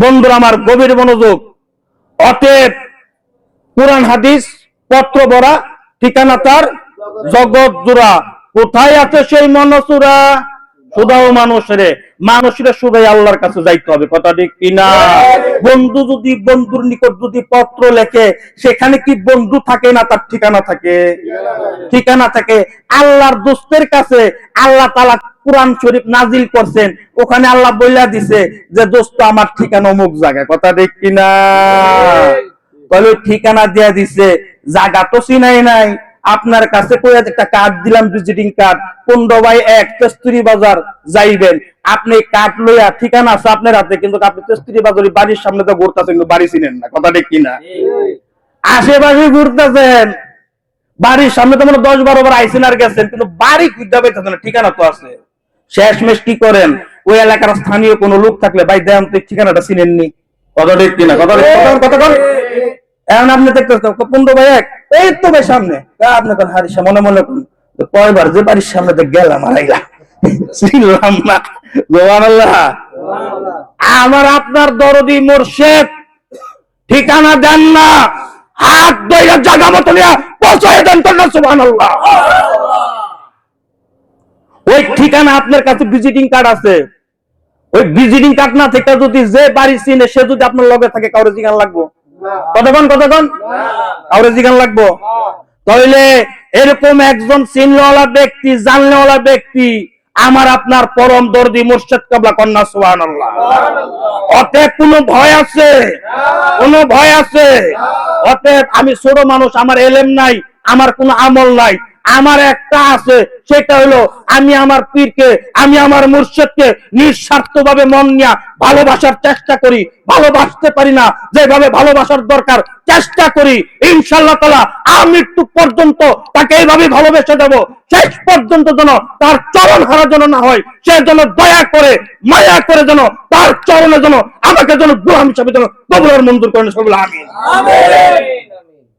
বন্ধুরা আমার গভীর মনোযোগ। অতএব কুরআন হাদিস পত্র ভরা, ঠিকানা তার জগৎ জোড়া। কোথায় আছে সেই মনসুরা? শুধাও মানুষের শুধাই আল্লাহর কাছে যাইতে হবে। কথা ঠিক কিনা? বন্ধু যদি বন্ধুর নিকট যদি পত্র লেখে, সেখানে কি বন্ধু থাকে না তার ঠিকানা থাকে? ঠিকানা থাকে। আল্লাহর দোস্তের কাছে আল্লাহ তাআলা কুরআন শরীফ নাজিল করছেন, ওখানে আল্লাহ বইলা দিছে যে দোস্ত আমার ঠিকানা অমুক জায়গায়। কথা ঠিক কিনা? তাহলে ঠিকানা দিয়া দিছে, জায়গা তো চিনাই নাই। আপনার কাছে কই একটা কার্ড দিলাম, ভিজিটিং কার্ড, 15/1 তেস্তুরি বাজার যাইবেন। আপনি কার্ড লইয়া ঠিকানা আছে আপনার হাতে, কিন্তু আপনি তেস্তুরি বাজারে বাড়ির সামনে তো ঘুরতেছেন, কিন্তু বাড়ি চিনেন না। কথা ঠিক কিনা? আশেপাশে ঘুরতেছেন, বাড়ির সামনে তো মানে 10-12 বার আইসেন আর গেছেন, কিন্তু বাড়ি খুঁজতে পাইতেছেন না, ঠিকানা তো আছে। শেষমেশ কি করেন? ওই এলাকার স্থানীয় কোনো লোক থাকলে, ভাই দেন তো ঠিকানাটা চিনেননি। কথা ঠিক কিনা? কথা এখন আপনি দেখতেছেন 15/1, এই তো ভাই সামনে। আপনি হারিসা মনে মনে কয়বার যে বাড়ির সামনে গেলাম হারাইলাম, চিনলাম না। সুবহানাল্লাহ। আমার আপনার দরদি মুর্শিদ ঠিকানা দেন না, হাত ধরে জায়গা মতো নিয়ে পৌঁছায় দেন তো না। সুবহানাল্লাহ। ওই ঠিকানা আপনার কাছে ভিজিটিং কার্ড আছে, ওই ভিজিটিং কার্ড না থেকে যদি যে বাড়ি চিনে সে যদি আপনার লগে থাকে, কাউরে জিগান লাগবো? কতক্ষণ কাউরে জিগান লাগবো? তাহলে এরকম একজন চিনলেওয়ালা ব্যক্তি, জানলেওয়ালা ব্যক্তি আমার আপনার পরম দরদি মুর্শিদ কিবলা। কন্যা সুবহানাল্লাহ। অতএব কোনো ভয় আছে? কোনো ভয় আছে? অতএব আমি ছোট মানুষ, আমার এলেম নাই, আমার কোনো আমল নাই। আমার একটা আছে, সেটা হলো আমি আমার পীরকে, আমি আমার মুর্শিদকে নিঃস্বার্থভাবে মন নিয়ে ভালোবাসার চেষ্টা করি। ভালোবাসতে পারি না, যেভাবে ভালোবাসার দরকার চেষ্টা করি। ইনশাআল্লাহ তাআলা মৃত্যু পর্যন্ত তাকে এইভাবে ভালোবেসে দেব, শেষ পর্যন্ত যেন তার চরণ হারা যেন না হয়। সে যেন দয়া করে মায়া করে যেন তার চরণে যেন আমাকে যেন গোলাম হিসাবে যেন কবুল আর মঞ্জুর করেন। সকলে আমিন।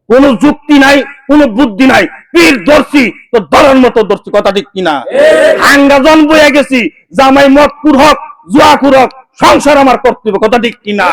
কোন যুক্তি নাই, কোন বুদ্ধি নাই, পীর ধরছি তো ধরার মতো ধরছি। কথা ঠিক কিনা? হাঙ্গা জন্ম হয়ে গেছি, জামাই মদ কুর হক, জুয়া কুর হক, সংসার আমার কর্তব্য। কথা ঠিক কিনা?